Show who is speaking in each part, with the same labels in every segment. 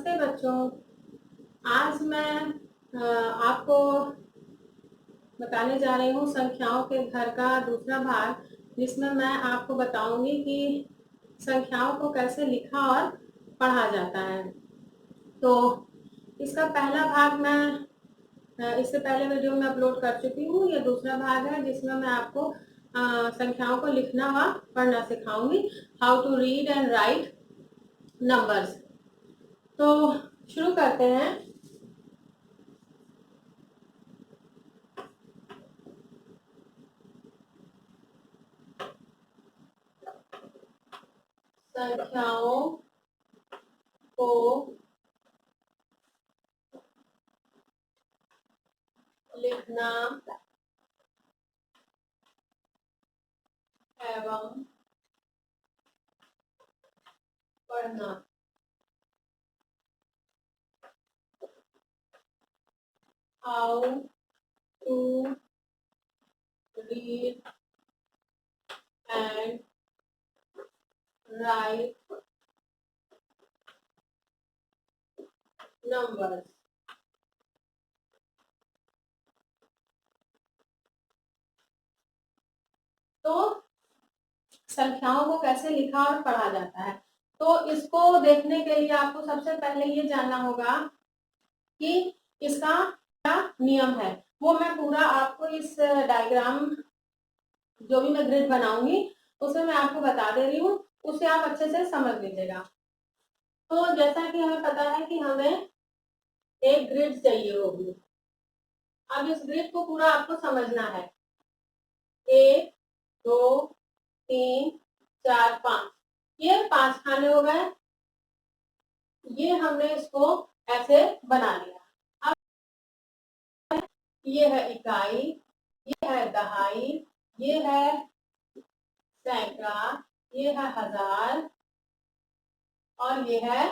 Speaker 1: नमस्ते बच्चों। आज मैं आपको बताने जा रही हूँ संख्याओं के घर का दूसरा भाग, जिसमें मैं आपको बताऊंगी कि संख्याओं को कैसे लिखा और पढ़ा जाता है। तो इसका पहला भाग मैं इससे पहले वीडियो में अपलोड कर चुकी हूँ। ये दूसरा भाग है जिसमें मैं आपको संख्याओं को लिखना व पढ़ना सिखाऊंगी, how to read and write numbers. तो शुरू करते हैं। संख्याओं को लिखना एवं पढ़ना। How to read and write numbers. तो संख्याओं को कैसे लिखा और पढ़ा जाता है, तो इसको देखने के लिए आपको सबसे पहले ये जानना होगा कि इसका क्या नियम है। वो मैं पूरा आपको इस डायग्राम, जो भी मैं ग्रिड बनाऊंगी उसमें मैं आपको बता दे रही हूँ, उसे आप अच्छे से समझ लीजिएगा। तो जैसा कि हमें पता है कि हमें एक ग्रिड चाहिए होगी। अब इस ग्रिड को पूरा आपको समझना है। 1 2 3 4 5, ये 5 खाने हो गए। ये हमने इसको ऐसे बना लिया। अब ये है इकाई, ये है दहाई, ये है सैकड़ा, ये है हजार और ये है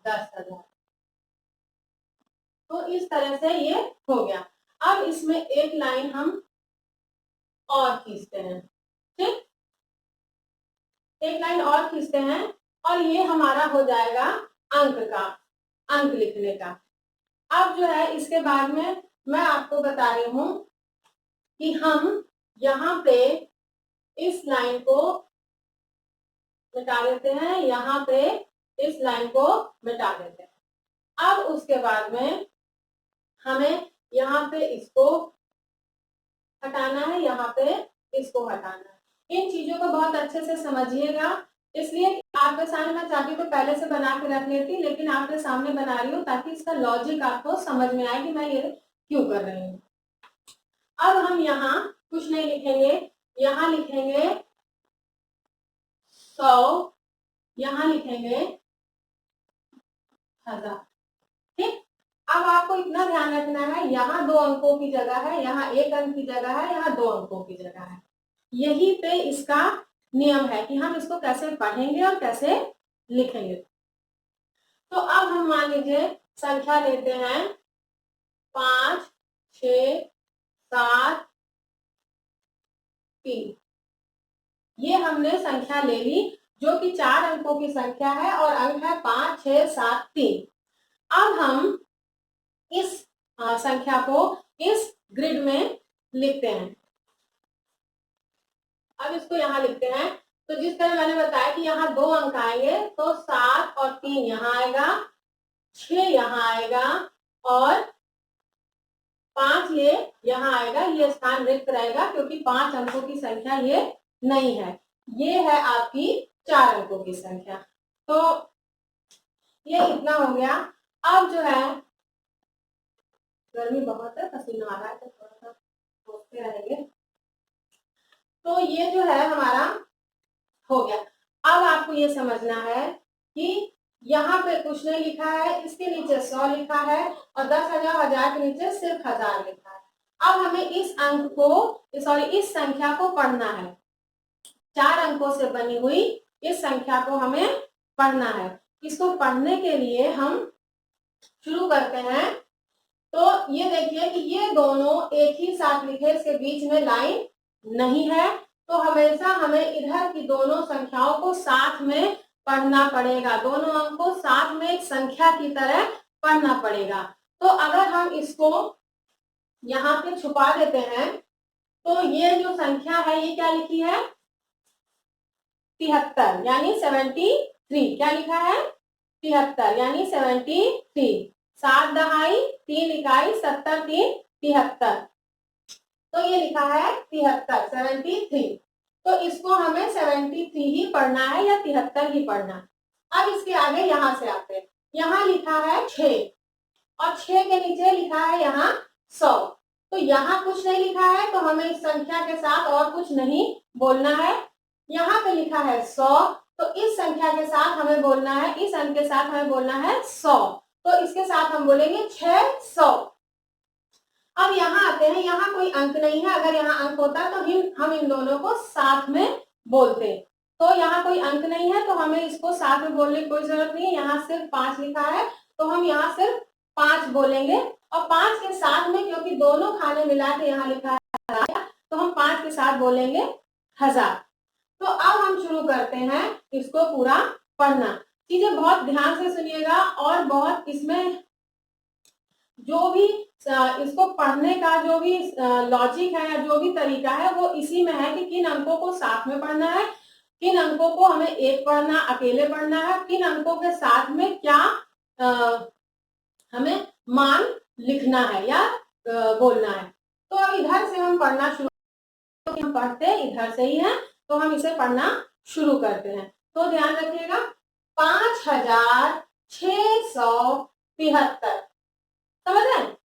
Speaker 1: 10,000। तो इस तरह से ये हो गया। अब इसमें एक लाइन हम और खींचते हैं, ठीक, एक लाइन और खींचते हैं और ये हमारा हो जाएगा अंक लिखने का। अब जो है इसके बाद में मैं आपको बता रही हूं कि हम यहाँ पे इस लाइन को मिटा देते हैं, यहाँ पे इस लाइन को मिटा देते हैं। अब उसके बाद में हमें यहाँ पे इसको हटाना है, यहाँ पे इसको हटाना है। इन चीजों को बहुत अच्छे से समझिएगा, इसलिए आपके सामने मैं चाहती तो पहले से बना के रख लेती, लेकिन आपके सामने बना रही हूँ ताकि इसका लॉजिक आपको समझ में आए कि मैं ये क्यों कर रही हूँ। अब हम यहाँ कुछ नहीं लिखेंगे, यहाँ लिखेंगे 100, यहाँ लिखेंगे 1000, ठीक। अब आपको इतना ध्यान रखना है, यहाँ 2 अंकों की जगह है, यहाँ 1 अंक की जगह है, यहाँ 2 अंकों की जगह है। यही पे इसका नियम है कि हम इसको कैसे पढ़ेंगे और कैसे लिखेंगे। तो अब हम मान लीजिए संख्या लेते हैं 5 6 7 3। ये हमने संख्या ले ली जो कि 4 अंकों की संख्या है और अंक है 5 6 7 3। अब हम इस संख्या को इस ग्रिड में लिखते हैं। अब इसको यहाँ लिखते हैं। तो जिस तरह मैंने बताया कि यहाँ 2 अंक आएंगे, तो 7 और 3 यहाँ आएगा, 6 यहाँ आएगा और 5 ये यहाँ आएगा। ये स्थान रिक्त रहेगा क्योंकि 5 अंकों की संख्या ये नहीं है, ये है आपकी 4 अंकों की संख्या। तो ये इतना हो गया। अब जो है गर्मी बहुत है, पसीना आ रहा है, तो थोड़ा सा सोचते रहेंगे। तो ये जो है हमारा हो गया। अब आपको ये समझना है कि यहाँ पे कुछ नहीं लिखा है, इसके नीचे 100 लिखा है और 10,000 हजार के नीचे सिर्फ 1000 लिखा है। अब हमें इस अंक को, इस संख्या को पढ़ना है। 4 अंकों से बनी हुई इस संख्या को हमें पढ़ना है। इसको पढ़ने के लिए हम शुरू करते हैं। तो ये देखिए कि ये दोनों एक ही साथ लिखे, इसके बीच में लाइन नहीं है, तो हमेशा हमें इधर की दोनों संख्याओं को साथ में पढ़ना पड़ेगा, दोनों अंक को साथ में एक संख्या की तरह पढ़ना पड़ेगा। तो अगर हम इसको यहाँ पे छुपा देते हैं तो ये जो संख्या है ये क्या लिखी है 73 यानी 73। क्या लिखा है 73 यानी 73। 7 दहाई 3 इकाई 70 3 73। तो ये लिखा है 73 73। तो इसको हमें 73 ही पढ़ना है या 73 ही पढ़ना है। अब इसके आगे यहां से आते हैं, यहाँ लिखा है 6 और 6 के नीचे लिखा है यहाँ 100। तो यहाँ कुछ नहीं लिखा है तो हमें इस संख्या के साथ और कुछ नहीं बोलना है। यहाँ पे लिखा है 100 तो इस संख्या के साथ हमें बोलना है, इस अंक के साथ हमें बोलना है 100। तो इसके साथ हम बोलेंगे 600। अब यहाँ आते हैं, यहाँ कोई अंक नहीं है, अगर यहाँ अंक होता तो हम इन दोनों को साथ में बोलते। तो यहाँ कोई अंक नहीं है तो हमें इसको साथ में बोलने की कोई जरूरत नहीं है। यहाँ सिर्फ 5 लिखा है तो हम यहाँ सिर्फ 5 बोलेंगे और 5 के साथ में क्योंकि दोनों खाने मिला के यहाँ लिखा है तो हम 5 के साथ बोलेंगे 1000। तो अब हम शुरू करते हैं इसको पूरा पढ़ना। चीजें बहुत ध्यान से सुनिएगा और बहुत इसमें जो भी इसको पढ़ने का जो भी लॉजिक है या जो भी तरीका है वो इसी में है कि किन अंकों को साथ में पढ़ना है, किन अंकों को हमें एक पढ़ना अकेले पढ़ना है, किन अंकों के साथ में क्या हमें मान लिखना है या बोलना है। तो अब इधर से हम पढ़ना शुरू, हम पढ़ते इधर से ही हैं तो हम इसे पढ़ना शुरू करते हैं। तो ध्यान रखिएगा 5673 समझ रहे हैं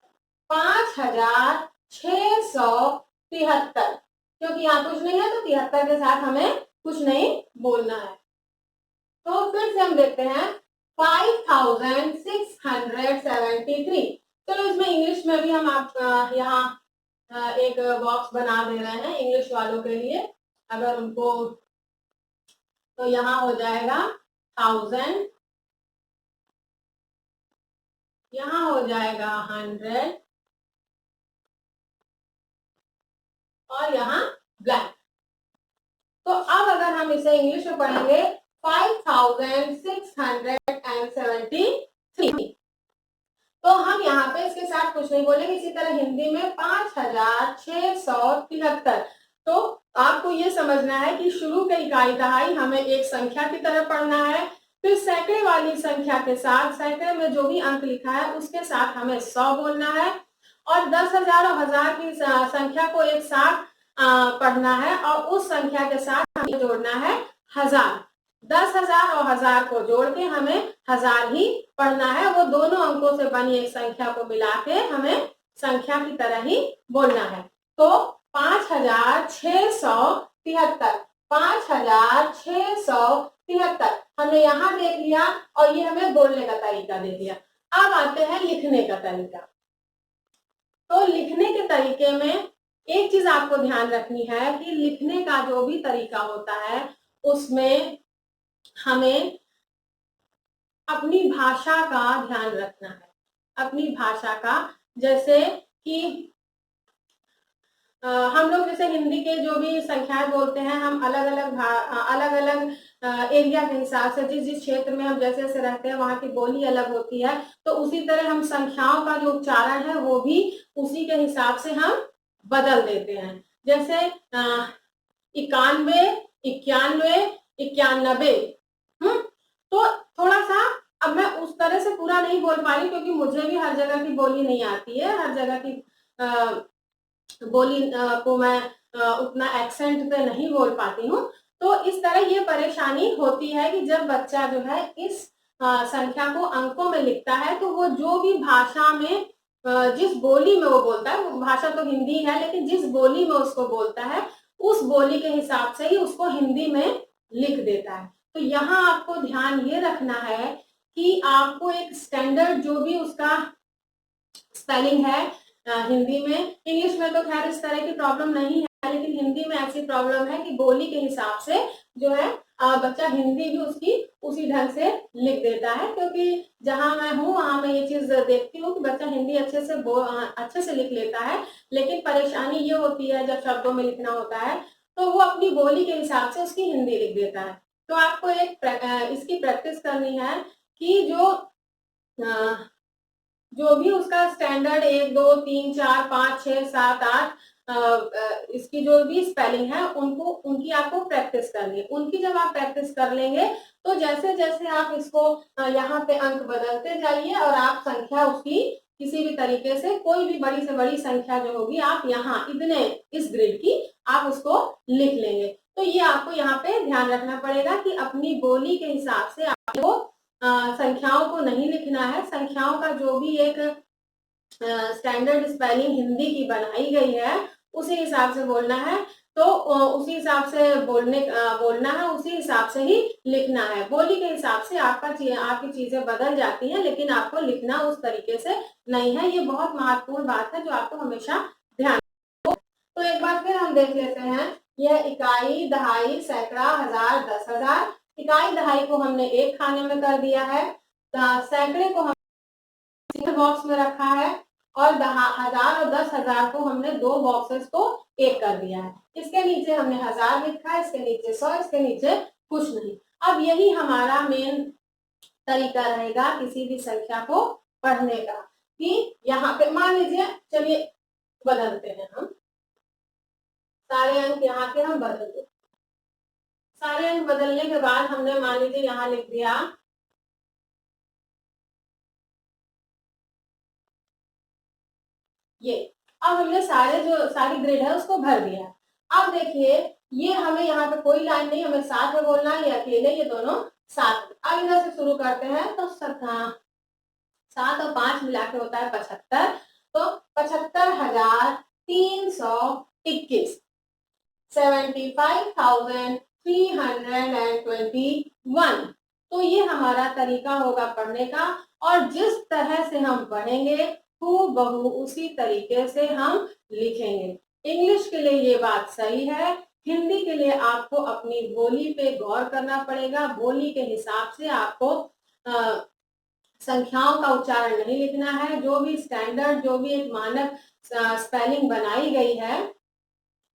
Speaker 1: 5673 क्योंकि यहाँ कुछ नहीं है तो 73 के साथ हमें कुछ नहीं बोलना है। तो फिर से हम देखते हैं 5673। चलो इसमें इंग्लिश में भी हम आप यहाँ एक बॉक्स बना दे रहे हैं इंग्लिश वालों के लिए अगर उनको, तो यहाँ हो जाएगा 1000, यहाँ हो जाएगा 100 और यहाँ ब्लैक। तो अब अगर हम इसे इंग्लिश में पढ़ेंगे 5673 तो हम यहाँ पे इसके साथ कुछ नहीं बोलेंगे। इसी तरह हिंदी में 5673। तो आपको ये समझना है कि शुरू के इकाई दहाई हमें एक संख्या की तरह पढ़ना है, फिर सैकड़े वाली संख्या के साथ सैकड़े में जो भी अंक लिखा है उसके साथ हमें 100 बोलना है और 10,000 और 1000 की संख्या को एक साथ पढ़ना है और उस संख्या के साथ हमें जोड़ना है 1000। 10,000 और 1000 को जोड़ के हमें 1000 ही पढ़ना है। वो दोनों अंकों से बनी एक संख्या को मिला के हमें संख्या की तरह ही बोलना है। तो 5673 5673 हमने यहाँ देख लिया और ये हमें बोलने का तरीका देख लिया। अब आते हैं लिखने का तरीका। तो लिखने के तरीके में एक चीज आपको ध्यान रखनी है कि लिखने का जो भी तरीका होता है उसमें हमें अपनी भाषा का ध्यान रखना है, अपनी भाषा का। जैसे कि हम लोग जैसे हिंदी के जो भी संख्याएं बोलते हैं हम अलग अलग एरिया के हिसाब से जिस जिस क्षेत्र में हम जैसे जैसे रहते हैं वहां की बोली अलग होती है, तो उसी तरह हम संख्याओं का जो उच्चारण है वो भी उसी के हिसाब से हम बदल देते हैं। जैसे 91 91 91। तो थोड़ा सा अब मैं उस तरह से पूरा नहीं बोल पा रही क्योंकि मुझे भी हर जगह की बोली नहीं आती है, हर जगह की बोली को मैं उतना एक्सेंट पे नहीं बोल पाती हूँ। तो इस तरह ये परेशानी होती है कि जब बच्चा जो है इस संख्या को अंकों में लिखता है तो वो जो भी भाषा में जिस बोली में वो बोलता है, वो भाषा तो हिंदी है लेकिन जिस बोली में उसको बोलता है उस बोली के हिसाब से ही उसको हिंदी में लिख देता है। तो यहाँ आपको ध्यान ये रखना है कि आपको एक स्टैंडर्ड जो भी उसका स्पेलिंग है हिंदी में, इंग्लिश में तो खैर इस तरह की प्रॉब्लम नहीं है लेकिन हिंदी में ऐसी प्रॉब्लम है कि बोली के हिसाब से जो है बच्चा हिंदी भी उसकी उसी ढंग से लिख देता है। क्योंकि जहां मैं हूँ वहां मैं ये चीज देखती हूँ कि बच्चा हिंदी अच्छे से लिख लेता है लेकिन परेशानी ये होती है जब शब्दों में लिखना होता है तो वो अपनी बोली के हिसाब से उसकी हिंदी लिख देता है। तो आपको इसकी प्रैक्टिस करनी है कि जो भी उसका स्टैंडर्ड 1 2 3 4 5 6 7 8 इसकी जो भी स्पेलिंग है उनकी आपको प्रैक्टिस करनी है। उनकी जब आप प्रैक्टिस कर लेंगे तो जैसे जैसे आप इसको यहाँ पे अंक बदलते जाइए और आप संख्या उसकी किसी भी तरीके से कोई भी बड़ी से बड़ी संख्या जो होगी आप यहाँ इस ग्रिड की आप उसको लिख लेंगे। तो ये आपको यहाँ पे ध्यान रखना पड़ेगा कि अपनी बोली के हिसाब से आपको संख्याओं को नहीं लिखना है। संख्याओं का जो भी एक स्टैंडर्ड स्पेलिंग हिंदी की बनाई गई है उसी हिसाब से बोलना है। तो उसी हिसाब से बोलना है, उसी हिसाब से ही लिखना है। बोली के हिसाब से आपकी चीजें बदल जाती हैं, लेकिन आपको लिखना उस तरीके से नहीं है। ये बहुत महत्वपूर्ण बात है जो आपको हमेशा ध्यान। तो एक बार फिर हम देख लेते हैं, यह इकाई, दहाई, सैकड़ा, हजार, 10,000। इकाई दहाई को हमने एक खाने में कर दिया है, सैकड़े को हमने बॉक्स में रखा है और 1000 और 10,000 को हमने 2 बॉक्सेस को एक कर दिया है। इसके नीचे हमने 1000 लिखा है, इसके नीचे 100, इसके नीचे कुछ नहीं। अब यही हमारा मेन तरीका रहेगा किसी भी संख्या को पढ़ने का, कि यहाँ पे मान लीजिए, चलिए बदलते हैं हम सारे अंक, यहाँ के हम बदल दें। सारे अंक बदलने के बाद हमने मान लीजिए यहाँ लिख दिया ये। अब हमने सारी ग्रिड है उसको भर दिया। अब देखिए ये हमें यहाँ पे कोई लाइन नहीं, हमें साथ में बोलना है, ये अकेले, ये दोनों साथ। अब इधर से शुरू करते हैं तो 7 और 5 मिला के होता है 75। तो 75,321, 75,321। तो ये हमारा तरीका होगा पढ़ने का, और जिस तरह से हम पढ़ेंगे हूबहू उसी तरीके से हम लिखेंगे। इंग्लिश के लिए ये बात सही है, हिंदी के लिए आपको अपनी बोली पे गौर करना पड़ेगा। बोली के हिसाब से आपको संख्याओं का उच्चारण नहीं लिखना है। जो भी स्टैंडर्ड, जो भी एक मानक स्पेलिंग बनाई गई है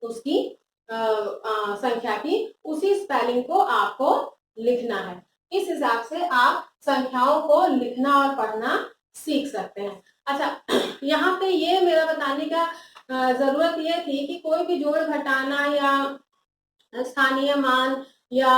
Speaker 1: उसकी संख्या की, उसी स्पेलिंग को आपको लिखना है। इस हिसाब से आप संख्याओं को लिखना और पढ़ना सीख सकते हैं। अच्छा, यहाँ पे ये मेरा बताने का जरूरत ये थी कि कोई भी जोड़ घटाना या स्थानीय मान या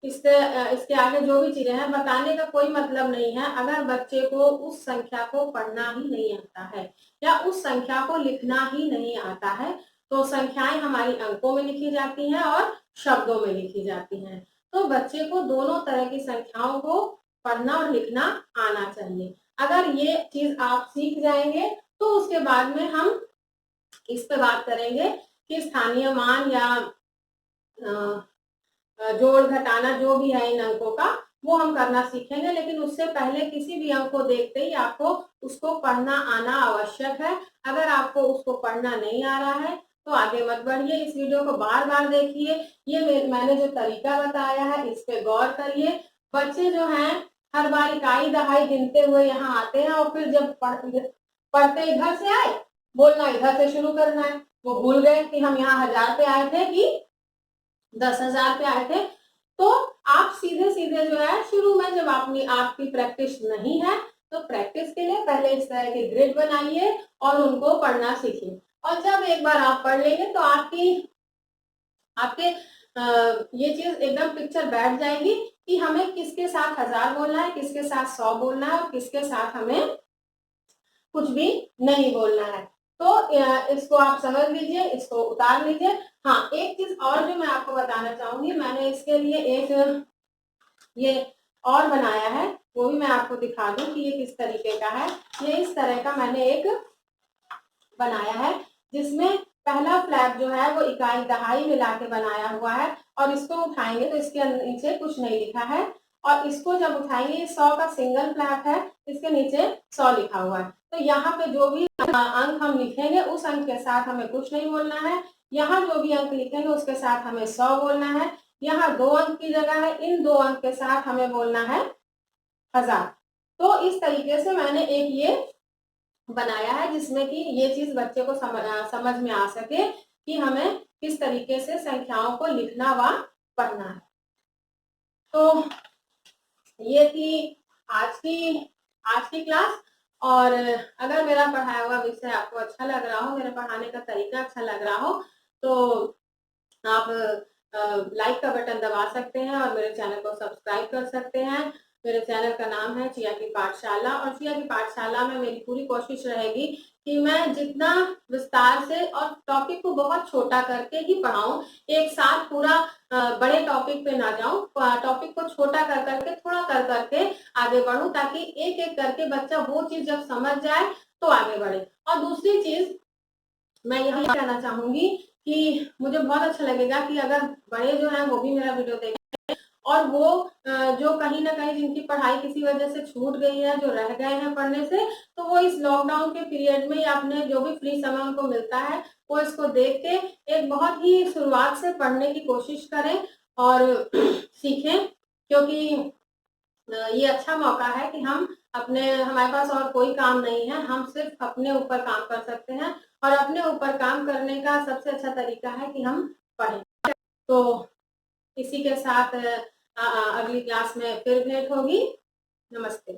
Speaker 1: इसके आगे जो भी चीजें हैं बताने का कोई मतलब नहीं है अगर बच्चे को उस संख्या को पढ़ना ही नहीं आता है या उस संख्या को लिखना ही नहीं आता है। तो संख्याएं हमारी अंकों में लिखी जाती हैं और शब्दों में लिखी जाती हैं। तो बच्चे को दोनों तरह की संख्याओं को पढ़ना और लिखना आना चाहिए। अगर ये चीज आप सीख जाएंगे तो उसके बाद में हम इस पे बात करेंगे कि स्थानीय मान या जोड़ घटाना जो भी है इन अंकों का वो हम करना सीखेंगे। लेकिन उससे पहले किसी भी अंक को देखते ही आपको उसको पढ़ना आना आवश्यक है। अगर आपको उसको पढ़ना नहीं आ रहा है तो आगे मत बढ़िए, इस वीडियो को बार बार देखिए। ये मैंने जो तरीका बताया है इस पे गौर करिए। बच्चे जो हैं हर बार इकाई दहाई गिनते हुए यहाँ आते हैं और फिर जब पढ़ते इधर से आए, बोलना इधर से शुरू करना है। वो भूल गए कि हम यहाँ 1000 पे आए थे कि 10,000 पे आए थे। तो आप सीधे सीधे जो है शुरू में जब आपकी प्रैक्टिस नहीं है तो प्रैक्टिस के लिए पहले इस तरह के ग्रिड बनाइए और उनको पढ़ना सीखिए। और जब एक बार आप पढ़ लेंगे तो आपके ये चीज एकदम पिक्चर बैठ जाएगी कि हमें किसके साथ 1000 बोलना है, किसके साथ 100 बोलना है और किसके साथ हमें कुछ भी नहीं बोलना है। तो इसको आप समझ लीजिए, इसको उतार लीजिए। हाँ, एक चीज और जो मैं आपको बताना चाहूंगी, मैंने इसके लिए एक ये और बनाया है, वो भी मैं आपको दिखा दूं कि ये किस तरीके का है। ये इस तरह का मैंने एक बनाया है जिसमें पहला फ्लैप जो है वो इकाई दहाई मिला के बनाया हुआ है और इसको उठाएंगे तो इसके नीचे कुछ नहीं लिखा है। और इसको जब उठाएंगे 100 का सिंगल फ्लैप है, इसके नीचे 100 लिखा हुआ है। तो यहाँ पे जो भी अंक हम लिखेंगे उस अंक के साथ हमें कुछ नहीं बोलना है। यहाँ जो भी अंक लिखेंगे उसके साथ हमें 100 बोलना है। यहाँ 2 अंक की जगह है, इन 2 अंक के साथ हमें बोलना है 1000। तो इस तरीके से मैंने एक ये बनाया है जिसमें कि ये चीज बच्चे को समझ में आ सके कि हमें किस तरीके से संख्याओं को लिखना व पढ़ना है। तो ये थी आज की क्लास। और अगर मेरा पढ़ाया हुआ विषय आपको अच्छा लग रहा हो, मेरे पढ़ाने का तरीका अच्छा लग रहा हो, तो आप लाइक का बटन दबा सकते हैं और मेरे चैनल को सब्सक्राइब कर सकते हैं। मेरे चैनल का नाम है चिया की पाठशाला, और चिया की पाठशाला में मेरी पूरी कोशिश रहेगी कि मैं जितना विस्तार से और टॉपिक को बहुत छोटा करके ही पढ़ाऊं। एक साथ पूरा बड़े टॉपिक पे ना जाऊं, टॉपिक को छोटा कर करके, थोड़ा कर करके आगे बढ़ूं, ताकि एक एक करके बच्चा वो चीज जब समझ जाए तो आगे बढ़े। और दूसरी चीज मैं यही कहना चाहूंगी कि मुझे बहुत अच्छा लगेगा कि अगर बड़े जो हैं वो भी मेरा वीडियो देखें, और वो जो कहीं ना कहीं जिनकी पढ़ाई किसी वजह से छूट गई है, जो रह गए हैं पढ़ने से, तो वो इस लॉकडाउन के पीरियड में या अपने जो भी फ्री समय उनको मिलता है, वो इसको देख के एक बहुत ही शुरुआत से पढ़ने की कोशिश करें और सीखें। क्योंकि ये अच्छा मौका है कि हमारे पास और कोई काम नहीं है, हम सिर्फ अपने ऊपर काम कर सकते हैं, और अपने ऊपर काम करने का सबसे अच्छा तरीका है कि हम पढ़ें। तो इसी के साथ अगली क्लास में फिर भेंट होगी। नमस्ते।